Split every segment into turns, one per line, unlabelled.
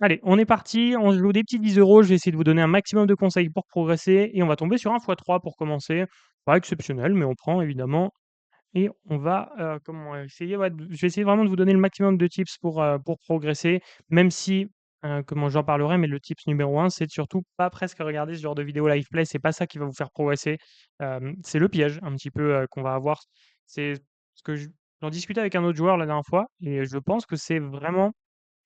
Allez, on est parti, on joue des petits 10 euros. Je vais essayer de vous donner un maximum de conseils pour progresser et on va tomber sur un x3 pour commencer. Pas exceptionnel, mais on prend évidemment et on va, comment essayer, ouais, je vais essayer vraiment de vous donner le maximum de tips pour progresser, même si, comment j'en parlerai, mais le tips numéro un, c'est de surtout pas presque regarder ce genre de vidéo live play. C'est pas ça qui va vous faire progresser. C'est le piège un petit peu, qu'on va avoir. C'est ce que j'en discutais avec un autre joueur la dernière fois et je pense que c'est vraiment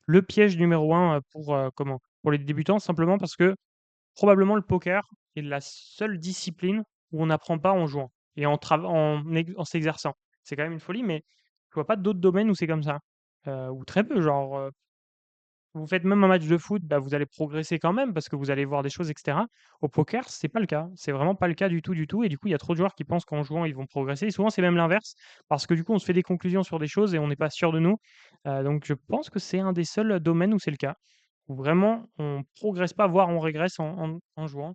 le piège numéro un, pour les débutants, simplement parce que probablement le poker est la seule discipline où on n'apprend pas en jouant et en s'exerçant. C'est quand même une folie, mais je vois pas d'autres domaines où c'est comme ça, ou très peu. Genre, vous faites même un match de foot, bah, vous allez progresser quand même parce que vous allez voir des choses et cetera. Au poker, c'est pas le cas. C'est vraiment pas le cas du tout, du tout et du coup, il y a trop de joueurs qui pensent qu'en jouant, ils vont progresser et souvent, c'est même l'inverse parce que du coup, on se fait des conclusions sur des choses et on n'est pas sûr de nous. Donc je pense que c'est un des seuls domaines où c'est le cas, où vraiment on progresse pas, voire on régresse en jouant.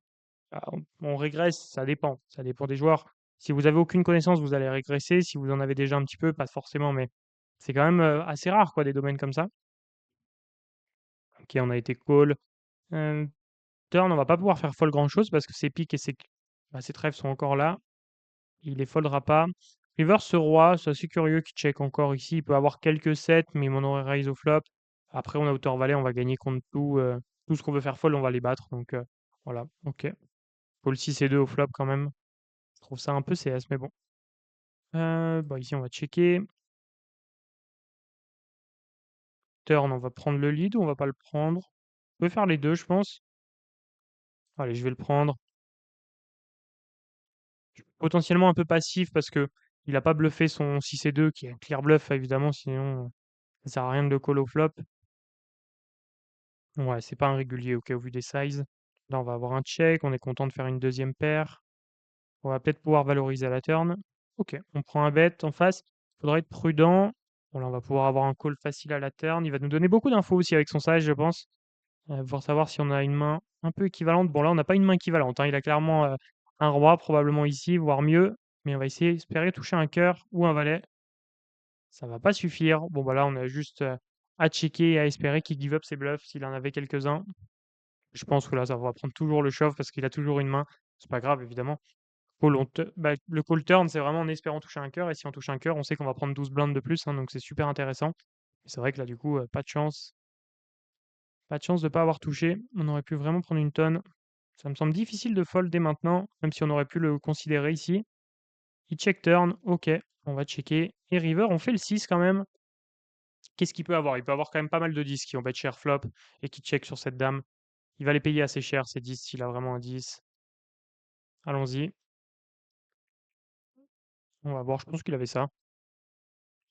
On régresse, ça dépend des joueurs. Si vous avez aucune connaissance, vous allez régresser. Si vous en avez déjà un petit peu, pas forcément, mais c'est quand même, assez rare quoi, des domaines comme ça. OK, on a été call. Hem, turn, on va pas pouvoir faire fold grand chose parce que ses piques et ses trèfles sont encore là. Il les foldera pas. River, ce roi, c'est assez curieux qu'il check encore ici. Il peut avoir quelques sets, mais il m'en aurait raise au flop. Après, on a hauteur valet, on va gagner contre tout ce qu'on veut faire fold, on va les battre. Donc voilà, OK. Call 6 et 2 au flop quand même. Je trouve ça un peu CS, mais bon. Bah, ici, on va checker. Turn, on va prendre le lead ou on va pas le prendre? On peut faire les deux, je pense. Allez, je vais le prendre. Potentiellement un peu passif parce que il a pas bluffé son 6 et 2 qui est un clear bluff évidemment, sinon, ça sert à rien de le call au flop. Ouais, c'est pas un régulier, OK, au vu des sizes. Là, on va avoir un check, on est content de faire une deuxième paire. On va peut-être pouvoir valoriser à la turn. OK, on prend un bet en face. Faudra être prudent. Bon, là, on va pouvoir avoir un call facile à la turn. Il va nous donner beaucoup d'infos aussi avec son size, je pense, pour savoir si on a une main un peu équivalente. Bon, là, on n'a pas une main équivalente, hein. Il a clairement, un roi probablement ici, voire mieux, mais on va essayer espérer toucher un cœur ou un valet. Ça va pas suffire. Bon, bah, là, on a juste, à checker et à espérer qu'il give up ses bluffs s'il en avait quelques-uns. Je pense que là, ça va prendre toujours le shove parce qu'il a toujours une main. C'est pas grave évidemment. Le call turn, c'est vraiment en espérant toucher un cœur et si on touche un cœur, on sait qu'on va prendre 12 blindes de plus, hein, donc c'est super intéressant. C'est vrai que là, du coup, pas de chance. Pas de chance de pas avoir touché. On aurait pu vraiment prendre une tonne. Ça me semble difficile de fold dès maintenant, même si on aurait pu le considérer ici. Il check turn, OK, on va checker et river, on fait le 6 quand même. Qu'est-ce qu'il peut avoir? Il peut avoir quand même pas mal de 10 qui ont bet cher flop et qui check sur cette dame. Il va les payer assez cher ces 10 s'il a vraiment un 10. Allons-y. On va voir, je pense qu'il avait ça.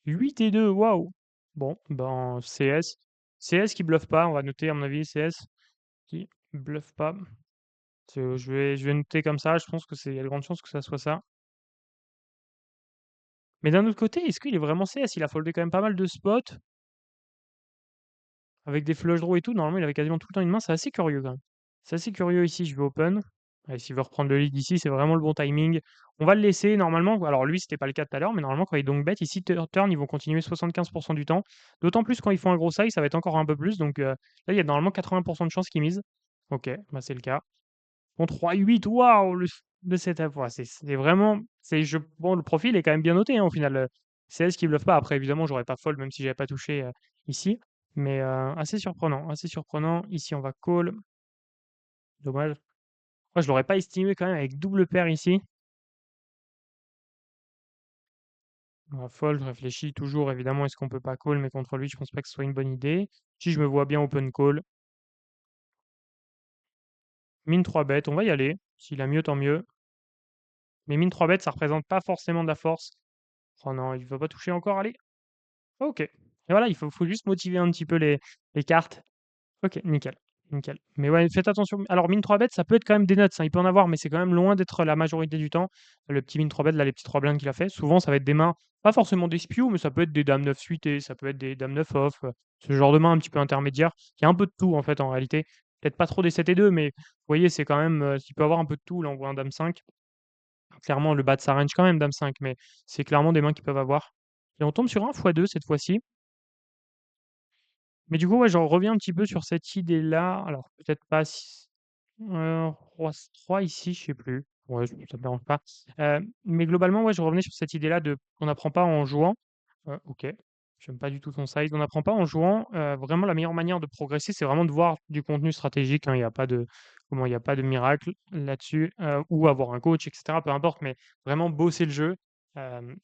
8 et 2, waouh! Bon, ben, CS. CS qui bluffe pas, on va noter à mon avis CS qui bluffe pas. Je vais noter comme ça, je pense que il y a de grandes chances que ça soit ça. Mais d'un autre côté, est-ce qu'il est vraiment CS? Il a foldé quand même pas mal de spots avec des flush draws et tout. Normalement, il avait quasiment tout le temps une main, c'est assez curieux quand même. C'est assez curieux ici, je vais open. Ouais, s'il veut reprendre le lead ici, c'est vraiment le bon timing. On va le laisser normalement. Alors lui, c'était pas le cas tout à l'heure, mais normalement, quand ils donc bet ici, turn, ils vont continuer 75% du temps. D'autant plus quand ils font un gros size, ça va être encore un peu plus. Donc là, il y a normalement 80% de chances qu'ils misent. Ok, bah c'est le cas. Bon, 3-8, waouh, le setup. Ouais, c'est vraiment. Bon, le profil est quand même bien noté, hein, au final. CS qui bluffe pas. Après, évidemment, j'aurais pas fold même si j'avais pas touché ici. Mais assez surprenant, assez surprenant. Ici, on va call. Dommage. Moi, je l'aurais pas estimé quand même avec double paire ici. On va fold, je réfléchis toujours évidemment, est-ce qu'on peut pas call, mais contre lui, je pense pas que ce soit une bonne idée. Si je me vois bien open call, min 3 bet, on va y aller. S'il a mieux, tant mieux. Mais min 3 bet, ça représente pas forcément de la force. Oh non, il va pas toucher encore, allez. OK. Et voilà, il faut juste motiver un petit peu les cartes. OK, nickel, nickel. Mais ouais, faites attention. Alors min 3 bet, ça peut être quand même des nuts, hein, il peut en avoir, mais c'est quand même loin d'être la majorité du temps. Le petit min 3 bet, là, les petits 3 blindes qu'il a fait, souvent, ça va être des mains, pas forcément des spew, mais ça peut être des dames 9 suitées, ça peut être des dames 9 off, ce genre de main un petit peu intermédiaire. Il y a un peu de tout, en fait, en réalité. Peut-être pas trop des 7 et 2, mais vous voyez, c'est quand même, il peut avoir un peu de tout. Là, on voit un dame 5. Clairement, le bas de sa range quand même, dame 5, mais c'est clairement des mains qu'ils peuvent avoir. Et on tombe sur un x2 cette fois-ci. Mais du coup, ouais, j'en reviens un petit peu sur cette idée-là. Alors peut-être pas s roi s ici, je sais plus. Ouais, ça me dérange pas. Mais globalement, ouais, je revenais sur cette idée-là de on n'apprend pas en jouant. OK, j'aime pas du tout ton size. On n'apprend pas en jouant. Vraiment la meilleure manière de progresser, c'est vraiment de voir du contenu stratégique, hein. Il y a pas de il y a pas de miracle là-dessus, ou avoir un coach et cetera, peu importe, mais vraiment bosser le jeu.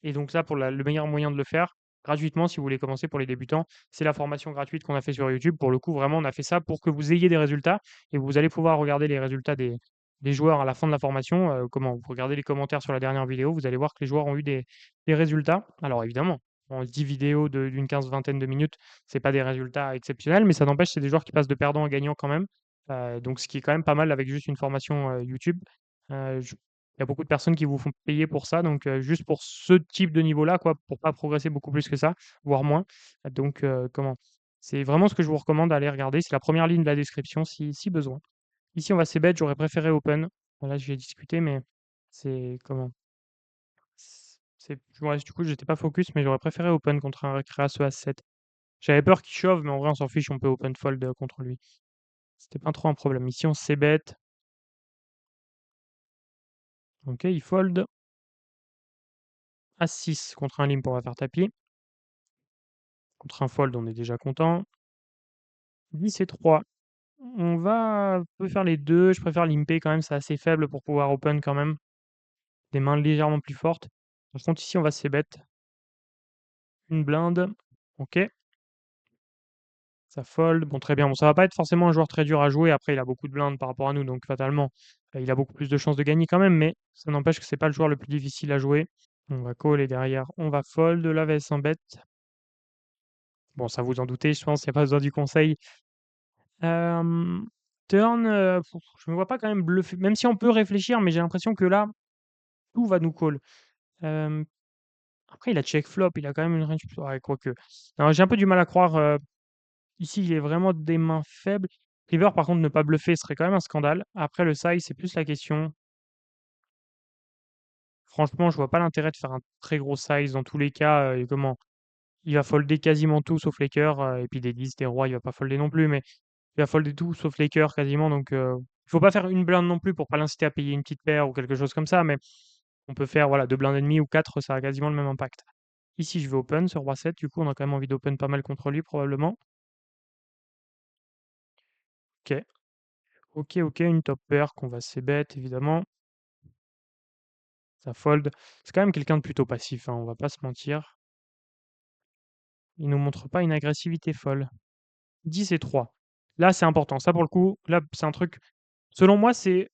Et donc ça, pour la le meilleur moyen de le faire, gratuitement, si vous voulez commencer pour les débutants, c'est la formation gratuite qu'on a fait sur YouTube. Pour le coup, vraiment, on a fait ça pour que vous ayez des résultats et vous allez pouvoir regarder les résultats des joueurs à la fin de la formation. Vous regardez les commentaires sur la dernière vidéo, vous allez voir que les joueurs ont eu des résultats. Alors évidemment, en 10 vidéos d'une vingtaine de minutes, c'est pas des résultats exceptionnels, mais ça n'empêche, c'est des joueurs qui passent de perdants à gagnants quand même. Donc ce qui est quand même pas mal avec juste une formation YouTube. Il y a beaucoup de personnes qui vous font payer pour ça, donc juste pour ce type de niveau-là, quoi, pour pas progresser beaucoup plus que ça, voire moins. Donc c'est vraiment ce que je vous recommande d'aller regarder. C'est la première ligne de la description si besoin. Ici, on va c-bet, j'aurais préféré open. Voilà, j'ai discuté, mais c'est c'est ouais, du coup, j'étais pas focus, mais j'aurais préféré open contre un Créace As-7. J'avais peur qu'il shove, mais en vrai, on s'en fiche, on peut open fold, contre lui. C'était pas trop un problème. Ici, on c-bet. OK, il fold. As-6 contre un limp, on va faire tapis. Contre un fold, on est déjà content. 10 et 3. On peut faire les 2. Je préfère limper quand même, c'est assez faible pour pouvoir open quand même. Des mains légèrement plus fortes. Par contre, ici, on va c-bet. Une blinde. OK. Ça fold. Bon, très bien. Bon, ça va pas être forcément un joueur très dur à jouer. Après, il a beaucoup de blindes par rapport à nous, donc fatalement, il a beaucoup plus de chances de gagner quand même, mais ça n'empêche que c'est pas le joueur le plus difficile à jouer. On va call et derrière, on va fold. La vs un bet. Bon, ça vous en doutez, je pense, il y a pas besoin du conseil. Hem, turn, je me vois pas quand même bluffer, même si on peut réfléchir, mais j'ai l'impression que là, tout va nous call. Hem, après il a check flop, il a quand même une range, ouais, quoique. Non, j'ai un peu du mal à croire, ici, il est vraiment des mains faibles. River, par contre, ne pas bluffer serait quand même un scandale. Après le size, c'est plus la question. Franchement, je vois pas l'intérêt de faire un très gros size dans tous les cas, il va folder quasiment tout sauf les cœurs, et puis des 10, des rois, il va pas folder non plus, mais il va folder tout sauf les cœurs quasiment, donc il faut pas faire une blinde non plus pour pas l'inciter à payer une petite paire ou quelque chose comme ça, mais on peut faire, voilà, 2 blindes et demie ou 4, ça a quasiment le même impact. Ici, je vais open sur roi 7, du coup, on a quand même envie d'open pas mal contre lui probablement. OK. OK, OK, une top paire qu'on va c-bet évidemment. Ça fold. C'est quand même quelqu'un de plutôt passif, hein, on va pas se mentir. Il nous montre pas une agressivité folle. 10 et 3. Là, c'est important. Ça, pour le coup, là, c'est un truc selon moi, c'est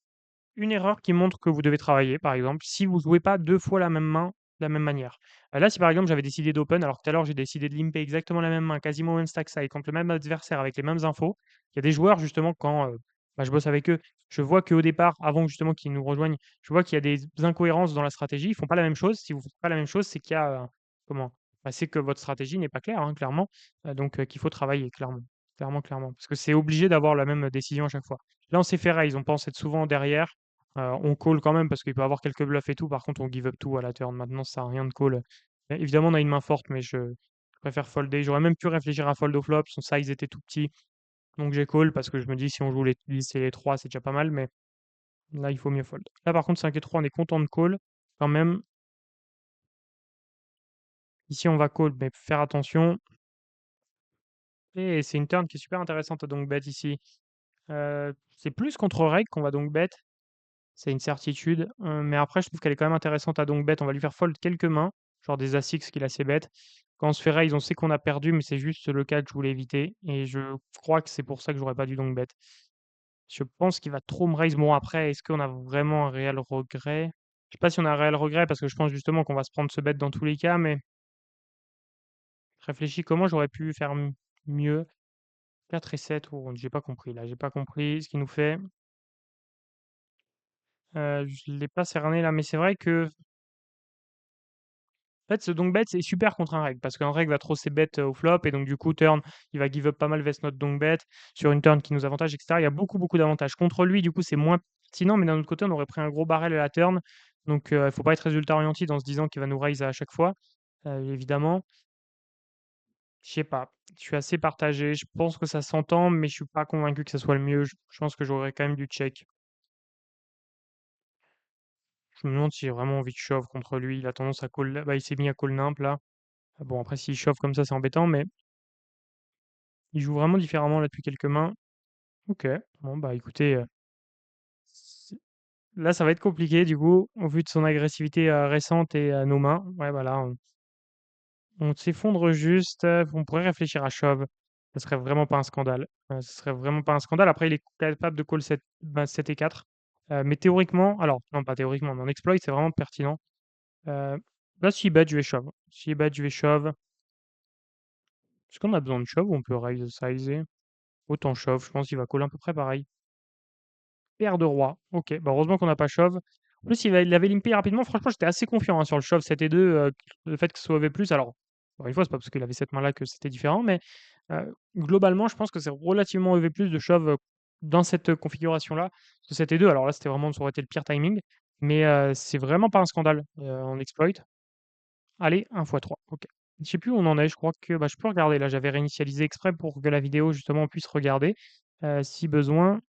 une erreur qui montre que vous devez travailler, par exemple, si vous jouez pas 2 fois la même main de la même manière. Là, si par exemple, j'avais décidé d'open, alors que tout à l'heure, j'ai décidé de limper exactement la même main, quasiment au même stack size, contre le même adversaire avec les mêmes infos, il y a des joueurs justement quand, je bosse avec eux, je vois qu'au départ, avant justement qu'ils nous rejoignent, je vois qu'il y a des incohérences dans la stratégie. Ils font pas la même chose. Si vous faites pas la même chose, c'est qu'il y a, comment? C'est que votre stratégie n'est pas claire, hein, clairement, donc qu'il faut travailler clairement. Clairement, clairement. Parce que c'est obligé d'avoir la même décision à chaque fois. Là, on s'est fait raise, on pense être souvent derrière. On call quand même parce qu'il peut avoir quelques bluffs et tout. Par contre, on give up tout à la turn. Maintenant, ça sert à rien de call. Évidemment, on a une main forte, mais je préfère folder. J'aurais même pu réfléchir à fold au flop. Son size était tout petit. Donc j'ai call parce que je me dis si on joue les 10 et les 3, c'est déjà pas mal. Mais là, il faut mieux fold. Là, par contre, 5 et 3, on est content de call. Quand même, ici, on va call, mais faire attention. Et c'est une turn qui est super intéressante à donc bet ici. C'est plus contre reg qu'on va donc bet. C'est une certitude, mais après je trouve qu'elle est quand même intéressante à donc bet. On va lui faire fold quelques mains, genre des as-X qu'il a assez bêtes. Quand on se fait raise, on sait qu'on a perdu, mais c'est juste le cas que je voulais éviter et je crois que c'est pour ça que j'aurais pas dû donc bet. Je pense qu'il va trop me raise. Bon après, est-ce qu'on a vraiment un réel regret? Je sais pas si on a un réel regret parce que je pense justement qu'on va se prendre ce bet dans tous les cas, mais je réfléchis comment j'aurais pu faire mieux? 4 et 7, oh, j'ai pas compris là, j'ai pas compris ce qu'il nous fait. Je l'ai pas cerné là, mais c'est vrai que en fait, ce donk bet, c'est super contre un reg, parce qu'un reg va trop ses bêtes au flop, et donc du coup, turn, il va give up pas mal vs notre donk bet, sur une turn qui nous avantage, etc. Il y a beaucoup, beaucoup d'avantages. Contre lui, du coup, c'est moins pertinent, mais d'un autre côté, on aurait pris un gros barrel à la turn, donc il faut pas être résultat orienté en se disant qu'il va nous raise à chaque fois, évidemment. Je sais pas, je suis assez partagé. Je pense que ça s'entend, mais je suis pas convaincu que ça soit le mieux. Je pense que j'aurais quand même du check. Je me demande si j'ai vraiment envie de shove contre lui. Il a tendance à call bah, il s'est mis à call nimp là. Ah bon, après s'il shove comme ça, c'est embêtant, mais il joue vraiment différemment là depuis quelques mains. OK. Bon bah, écoutez, c là, ça va être compliqué du coup, au vu de son agressivité, récente et nos mains. Ouais, voilà, on s'effondre juste, on pourrait réfléchir à shove. Ce serait vraiment pas un scandale. Ce serait vraiment pas un scandale. Après, il est capable de call 7, bah, 7 et 4. Mais théoriquement alors non, pas théoriquement, mais en exploit, c'est vraiment pertinent. Heu, Là, s'il bet, je vais shove. S'il bet, je vais shove. Est-ce qu'on a besoin de shove ou on peut raise sizer? Autant shove, je pense qu'il va call à peu près pareil. Paire de roi. OK, bah, heureusement qu'on n'a pas shove. En plus, il avait limpé rapidement. Franchement, j'étais assez confiant, hein, sur le shove 7 et 2, le fait que ce soit EV+, alors, encore une fois, c'est pas parce qu'il avait cette main-là que c'était différent, mais globalement, je pense que c'est relativement EV+ de shove, dans cette configuration-là. Ce 7 et 2, alors là, c'était vraiment ça aurait été le pire timing, mais c'est vraiment pas un scandale, en exploit. Allez, 1 fois 3, OK. Je sais plus où on en est, je crois que, bah, je peux regarder là, j'avais réinitialisé exprès pour que la vidéo justement on puisse regarder, si besoin.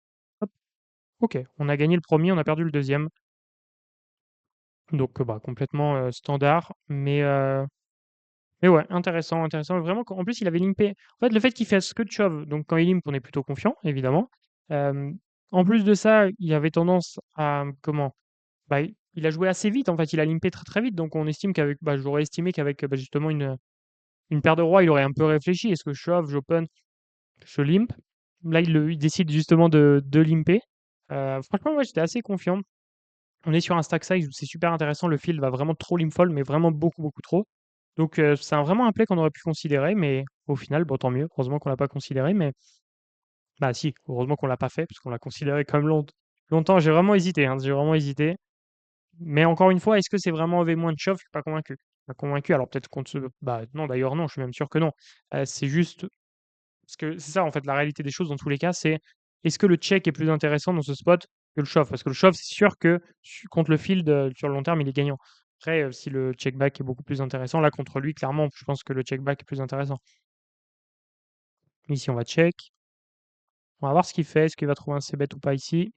Hop, OK, on a gagné le premier, on a perdu le deuxième. Donc, bah, complètement, standard, mais ouais, intéressant, intéressant. Vraiment en plus il avait limpé en fait le fait qu'il fasse que de shove, donc quand il limp, on est plutôt confiant évidemment. Hem, En plus de ça, il avait tendance à, comment? Bah, il a joué assez vite en fait, il a limpé très, très vite, donc on estime qu'avec bah, j'aurais estimé qu'avec, bah, justement une paire de rois, il aurait un peu réfléchi. Est-ce que je shove, j'open, je limp? Là, il décide justement de limper. Franchement, ouais, j'étais assez confiant. On est sur un stack size où c'est super intéressant. Le field va vraiment trop limp fold, mais vraiment beaucoup, beaucoup trop. Donc, c'est vraiment un play qu'on aurait pu considérer, mais au final, bon, tant mieux. Heureusement qu'on l'a pas considéré, mais bah si, heureusement qu'on l'a pas fait, parce qu'on l'a considéré comme longtemps. J'ai vraiment hésité, hein, j'ai vraiment hésité. Mais encore une fois, est-ce que c'est vraiment EV- de shove? Je suis pas convaincu. Pas convaincu. Alors peut-être contre ce bah non, d'ailleurs non, je suis même sûr que non. C'est juste parce que c'est ça, en fait, la réalité des choses dans tous les cas, c'est est-ce que le check est plus intéressant dans ce spot que le shove? Parce que le shove, c'est sûr que contre le field, sur le long terme, il est gagnant. Après, si le check back est beaucoup plus intéressant, là, contre lui, clairement, je pense que le check back est plus intéressant. Ici, on va check. On va voir ce qu'il fait. Est-ce qu'il va trouver un c-bet ou pas ici?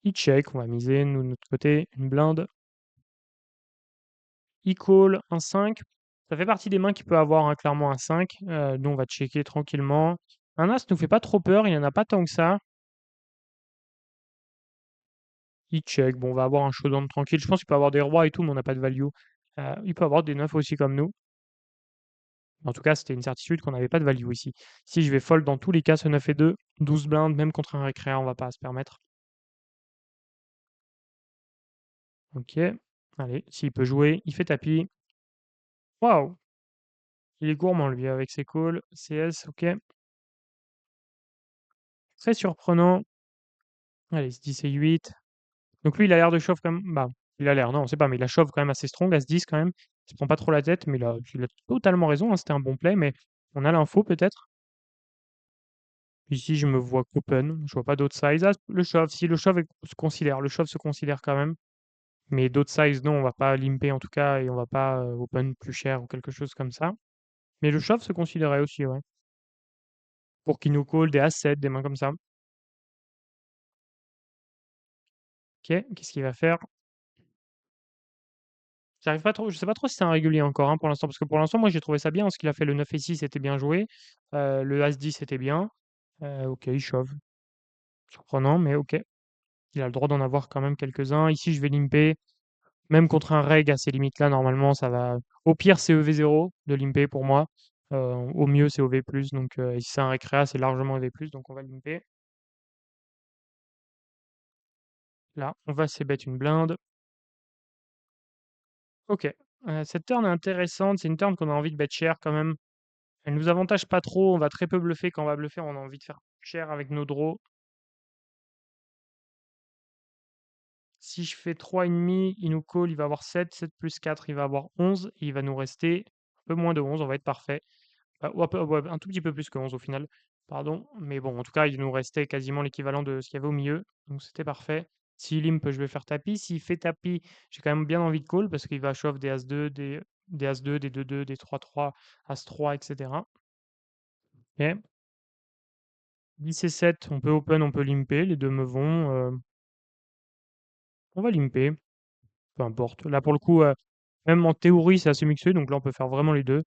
Il check. On va miser, nous, de notre côté, une blinde. Il call un 5. Ça fait partie des mains qu'il peut avoir, hein, clairement un 5. Nous, on va checker tranquillement. Un as nous fait pas trop peur. Il y en a pas tant que ça. Il check. Bon, on va avoir un showdown tranquille. Je pense qu'il peut avoir des rois et tout, mais on n'a pas de value. Il peut avoir des 9 aussi comme nous. En tout cas, c'était une certitude qu'on n'avait pas de value ici. Si je vais fold dans tous les cas, ce 9 et 2, 12 blindes, même contre un récréa, on va pas se permettre. Ok. Allez, s'il peut jouer, il fait tapis. Waouh! Il est gourmand, lui, avec ses calls. CS, ok. Très surprenant. Allez, 10 et 8. Donc lui, il a l'air de shove quand même. Bah, il a l'air, non, on sait pas, mais il a shove quand même assez strong, As-10 quand même. Il se prend pas trop la tête, mais il a totalement raison, hein, c'était un bon play, mais on a l'info peut-être. Ici, je me vois qu'open, je vois pas d'autres size. Ah, le shove, si le shove se considère, le shove se considère quand même. Mais d'autres size, non, on va pas limper en tout cas, et on va pas open plus cher ou quelque chose comme ça. Mais le shove se considérait aussi, ouais. Pour qu'il nous call des As-7, des mains comme ça. Ok, qu'est-ce qu'il va faire? J'arrive pas trop, je sais pas trop si c'est un régulier encore, hein, pour l'instant, parce que pour l'instant, moi, j'ai trouvé ça bien, ce qu'il a fait le 9 et 6 était bien joué, le As-10 était bien. OK, il shove. Surprenant, mais OK. Il a le droit d'en avoir quand même quelques-uns. Ici, je vais limper, même contre un reg à ces limites-là, normalement, ça va au pire, c'est EV0 de limper pour moi, au mieux, c'est OV+, donc et si c'est un récréa, c'est largement EV+, donc on va limper. Là, on va c-bet une blinde. OK, cette turn est intéressante, c'est une turn qu'on a envie de bet cher quand même. Elle nous avantage pas trop, on va très peu bluffer. Quand on va bluffer, on a envie de faire cher avec nos draws. Si je fais 3,5, il nous call, il va avoir 7, 7 plus 4, il va avoir 11, et il va nous rester un peu moins de 11, on va être parfait. Ou ouais, un tout petit peu plus que 11 au final, pardon. Mais bon, en tout cas, il nous restait quasiment l'équivalent de ce qu'il y avait au milieu, donc c'était parfait. S'il limp, je vais faire tapis. S'il fait tapis, j'ai quand même bien envie de call parce qu'il va shove des As-2, des As-2, des 2-2, des 3-3, As-3, etc. OK. 10 et 7, on peut open, on peut limper, les 2 me vont, on va limper, peu importe. Là, pour le coup, même en théorie, c'est assez mixé, donc là, on peut faire vraiment les 2.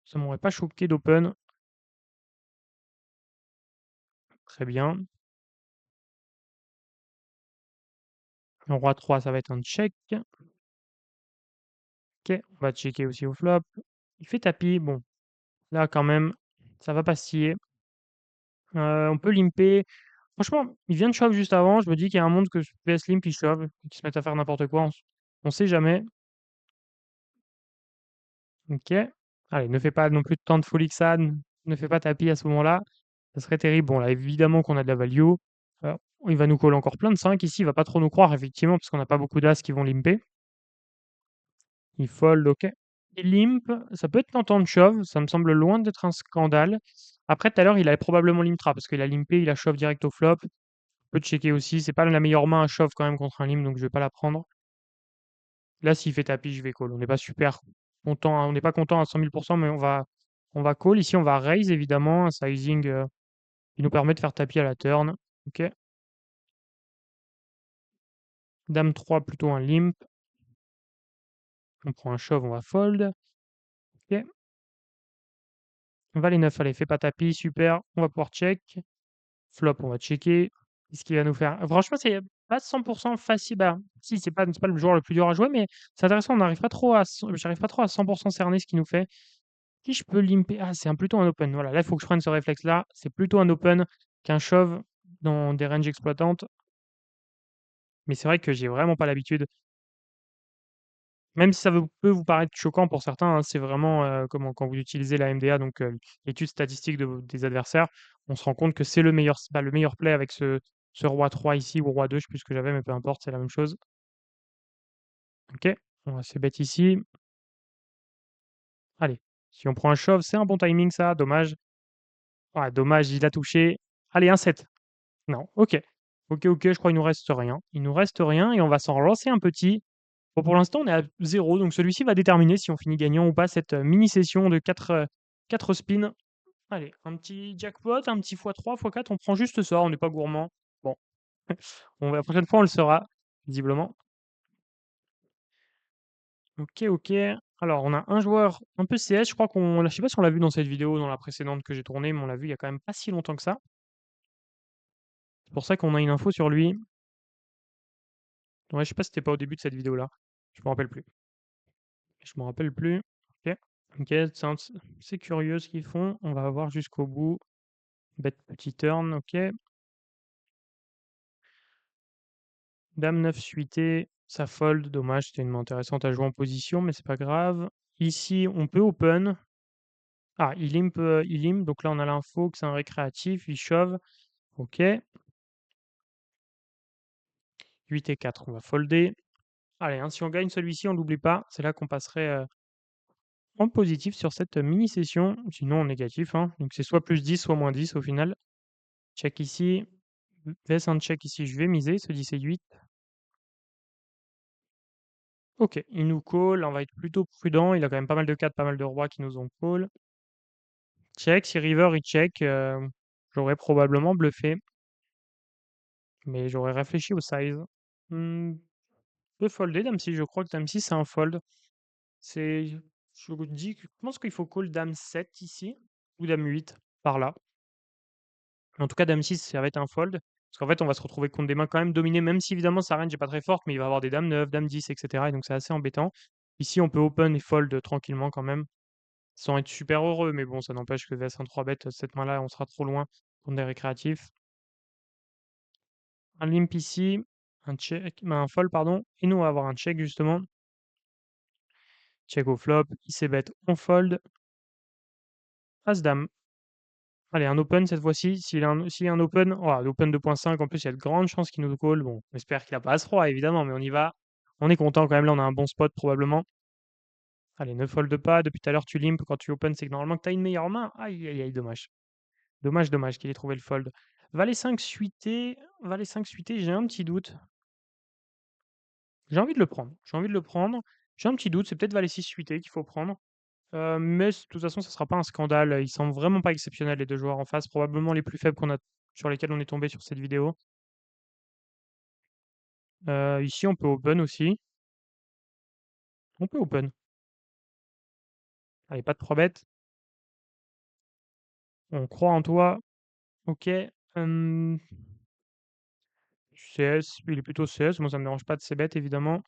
Ça m'aurait pas choqué d'open. Très bien. En roi 3, ça va être un check. OK, on va checker aussi au flop. Il fait tapis, bon, là, quand même, ça va pastiller. On peut limper. Franchement, il vient de shove juste avant, je me dis qu'il y a un monde que PS limp, il shove, qu'ils se mettent à faire n'importe quoi, on sait jamais. OK. Allez, ne fais pas non plus tant de folie que ça, ne fais pas tapis à ce moment-là, ça serait terrible. Bon là, évidemment qu'on a de la value, heu, il va nous call encore plein de 5 ici, il va pas trop nous croire effectivement parce qu'on n'a pas beaucoup d'as qui vont limper. Il fold, OK. Il limp, ça peut être tentant de shove, ça me semble loin d'être un scandale. Après tout à l'heure, il avait probablement limp trap parce qu'il a limpé, il a shove direct au flop. On peut checker aussi, c'est pas la meilleure main à shove quand même contre un limp, donc je vais pas la prendre. Là, s'il fait tapis, je vais call. On n'est pas super content, hein, on n'est pas content à 100 000 mais on va call. Ici, on va raise évidemment, un sizing, qui nous permet de faire tapis à la turn. OK. Dame 3, plutôt un limp. On prend un shove, on va fold. OK. Valet 9, allez, fais pas tapis, super. On va pouvoir check. Flop, on va checker. Qu'est-ce qu'il va nous faire? Franchement, c'est pas 100 facile. Bah, si, c'est pas le joueur le plus dur à jouer, mais c'est intéressant. On n'arrive pas trop à, j'arrive pas trop à 100 cerner ce qu'il nous fait. Qui je peux limper? Ah, c'est plutôt un open. Voilà, là, il faut que je prenne ce réflexe-là. C'est plutôt un open qu'un shove dans des ranges exploitantes. Mais c'est vrai que j'ai vraiment pas l'habitude. Même si ça peut vous paraître choquant pour certains, hein, c'est vraiment comment, quand vous utilisez la MDA, donc l'étude statistique des adversaires, on se rend compte que c'est le meilleur play avec ce roi 3 ici ou roi 2, je sais plus ce que j'avais, mais peu importe, c'est la même chose. OK, on va se bet ici. Allez, si on prend un shove, c'est un bon timing ça, dommage. Ouais, dommage, il a touché. Allez, un 7. Non, OK. OK, OK, je crois qu'il nous reste rien. Il nous reste rien et on va s'en relancer un petit. Bon, pour l'instant, on est à 0, donc celui-ci va déterminer si on finit gagnant ou pas cette, mini session de 4 spins. Allez, un petit jackpot, un petit x3, x4, on prend juste ça, on n'est pas gourmand. Bon, la prochaine fois, on le sera, visiblement. OK, OK. Alors, on a un joueur un peu CS, je crois je sais pas si on l'a vu dans cette vidéo, dans la précédente que j'ai tournée, mais on l'a vu il y a quand même pas si longtemps que ça. C'est pour ça qu'on a une info sur lui. Ouais, je sais pas si c'était pas au début de cette vidéo-là. Je me rappelle plus. Je me rappelle plus. OK. OK, c'est curieux ce qu'ils font. On va voir jusqu'au bout. Bet petit turn, OK. Dame 9 suité, ça fold, dommage, c'était une main intéressante à jouer en position, mais c'est pas grave. Ici, on peut open. Ah, il limp, donc là on a l'info que c'est un récréatif, il shove. OK. 8 et 4, on va folder. Allez, hein, si on gagne celui-ci, on l'oublie pas. C'est là qu'on passerait en positif sur cette mini session, sinon en négatif, hein. Donc c'est soit plus 10, soit moins 10 au final. Check ici. Laisse un check ici, je vais miser, ce 10 et 8. OK, il nous call, on va être plutôt prudent. Il a quand même pas mal de 4, pas mal de rois qui nous ont call. Check, si river il check, j'aurais probablement bluffé, mais j'aurais réfléchi au size. Mmh, peut folder dame 6, je crois que dame 6 c'est un fold. C'est je me dis que je pense qu'il faut call dame 7 ici ou dame 8 par là. En tout cas dame 6 ça va être un fold, parce qu'en fait on va se retrouver contre des mains quand même dominées, même si évidemment sa range est pas très forte, mais il va avoir des dames 9, dame 10 et cetera et donc c'est assez embêtant. Ici on peut open et fold tranquillement quand même, sans être super heureux, mais bon ça n'empêche que vs un 3 bet, cette main-là on sera trop loin contre des récréatifs. Un limp ici, un check, ben, un fold pardon, et nous on va avoir un check justement. Check au flop, il s'est bet, on fold. As dame. Allez, un open cette fois-ci. S'il y a un open, oh, l'open 2.5, en plus il y a de grandes chances qu'il nous call. Bon, on espère qu'il a pas as froid évidemment, mais on y va. On est content quand même, là on a un bon spot probablement. Allez, ne fold pas, depuis tout à l'heure tu limp, quand tu open c'est que normalement que tu as une meilleure main. Aïe aïe aïe, dommage. Dommage, dommage qu'il ait trouvé le fold. Valet 5 suité, Valet 5 suité, j'ai un petit doute. J'ai envie de le prendre. J'ai envie de le prendre. J'ai un petit doute, c'est peut-être Valet 6 suité qu'il faut prendre. Mais de toute façon, ça sera pas un scandale, ils semblent vraiment pas exceptionnels les 2 joueurs en face, probablement les plus faibles qu'on a sur lesquels on est tombé sur cette vidéo. Ici, on peut open aussi. On peut open. Allez, pas de 3 bêtes. On croit en toi. OK, CS, il est plutôt CS. Moi, ça me dérange pas de c bet évidemment.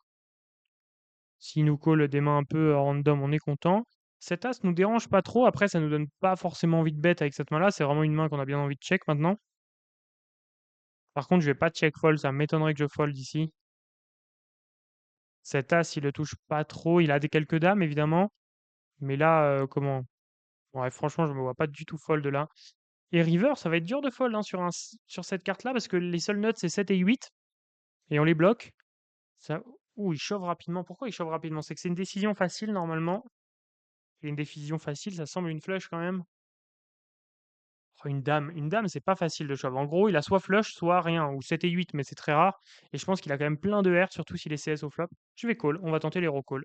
S'il nous call des mains un peu, random, on est content. Cet as nous dérange pas trop. Après, ça nous donne pas forcément envie de bet avec cette main-là. C'est vraiment une main qu'on a bien envie de check maintenant. Par contre, je vais pas check fold, ça m'étonnerait que je fold ici. Cet as, il le touche pas trop. Il a des quelques dames évidemment, mais là, comment? Ouais, franchement, je me vois pas du tout fold là. Et river, ça va être dur de fold, hein, sur cette carte-là parce que les seuls nuts, c'est 7 et 8 et on les bloque. Ça ouh, il shove rapidement. Pourquoi il shove rapidement? C'est que c'est une décision facile normalement. Et une décision facile, ça semble une flush quand même. Oh, une dame, c'est pas facile de shove. En gros, il a soit flush, soit rien, ou 7 et 8, mais c'est très rare. Et je pense qu'il a quand même plein de R, surtout s'il est CS au flop. Je vais call, on va tenter les recalls.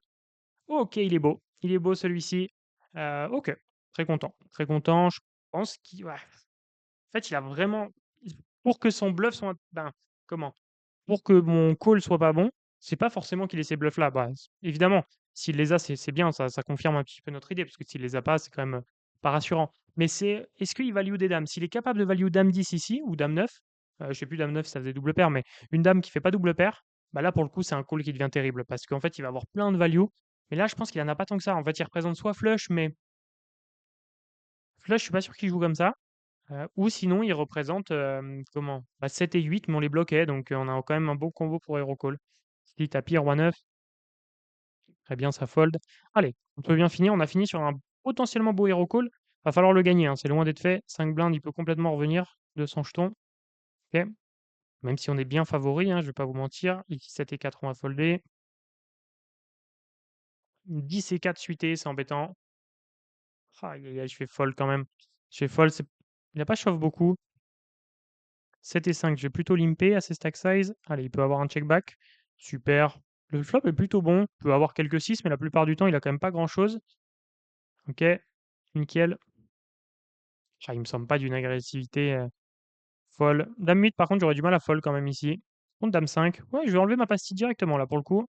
OK, il est beau. Il est beau celui-ci. OK, très content. Très content. Je pense qu'il ouais. En fait, il a vraiment pour que son bluff soit ben, comment? Pour que mon call soit pas bon, c'est pas forcément qu'il ait ces bluffs là. Bah, évidemment, s'il les a, c'est bien, ça confirme un petit peu notre idée, parce que s'il les a pas, c'est quand même, pas rassurant. Mais c'est est-ce qu'il value des dames? S'il est capable de value dame 10 ici ou dame 9, je sais plus dame 9 ça faisait double paire, mais une dame qui fait pas double paire, bah, là pour le coup, c'est un call qui devient terrible parce qu'en fait, il va avoir plein de value. Mais là, je pense qu'il en a pas tant que ça. En fait, il représente soit flush, mais flush, je suis pas sûr qu'il joue comme ça. Ou sinon il représente, comment? Bah, 7 et 8 mais on les bloquait donc on a quand même un bon combo pour hero call. Si tapis roi 9, très bien ça fold. Allez, on peut bien finir, on a fini sur un potentiellement beau hero call. Va falloir le gagner, hein, c'est loin d'être fait. 5 blindes, il peut complètement revenir, 200 jetons. OK, même si on est bien favori, hein, je vais pas vous mentir. X 7 et 4 on va folder. 10 et 4 suité, c'est embêtant. Aïe, aïe, aïe, je fais fold quand même. Je fais fold, c'est il a pas shove beaucoup. 7 et 5, je vais plutôt limper à ces stack size. Allez, il peut avoir un check back. Super. Le flop est plutôt bon. Il peut avoir quelques 6, mais la plupart du temps, il a quand même pas grand-chose. OK, nickel. Ah, il me semble pas d'une agressivité, folle. Dame 8, par contre, j'aurais du mal à fold quand même ici. Contre dame 5. Ouais, je vais enlever ma pastille directement là pour le coup.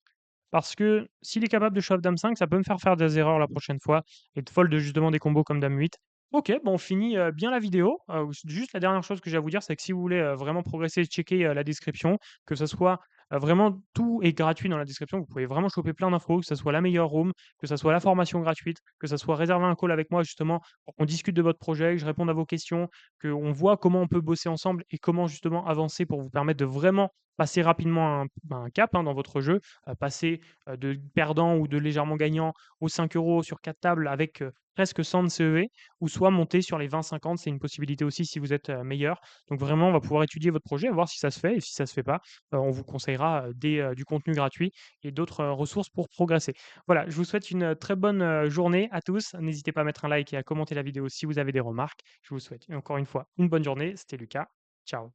Parce que s'il est capable de shove dame 5, ça peut me faire des erreurs la prochaine fois et de fold justement des combos comme dame 8. OK, bon, on finit, bien la vidéo. Juste la dernière chose que j'ai à vous dire, c'est que si vous voulez, vraiment progresser, checkez, la description, que ce soit, vraiment tout est gratuit dans la description. Vous pouvez vraiment choper plein d'infos, que ce soit la meilleure room, que ce soit la formation gratuite, que ce soit réserver un call avec moi justement pour qu'on discute de votre projet, que je réponde à vos questions, qu'on voit comment on peut bosser ensemble et comment justement avancer pour vous permettre de vraiment passer rapidement un cap, hein, dans votre jeu, passer, de perdant ou de légèrement gagnant aux 5 € sur 4 tables avec, presque 100 de CEV ou soit monter sur les 20-50, c'est une possibilité aussi si vous êtes, meilleur. Donc vraiment, on va pouvoir étudier votre projet, voir si ça se fait et si ça se fait pas, on vous conseillera, du contenu gratuit et d'autres, ressources pour progresser. Voilà, je vous souhaite une, très bonne, journée à tous. N'hésitez pas à mettre un like et à commenter la vidéo si vous avez des remarques. Je vous souhaite encore une fois une bonne journée. C'était Lucas. Ciao.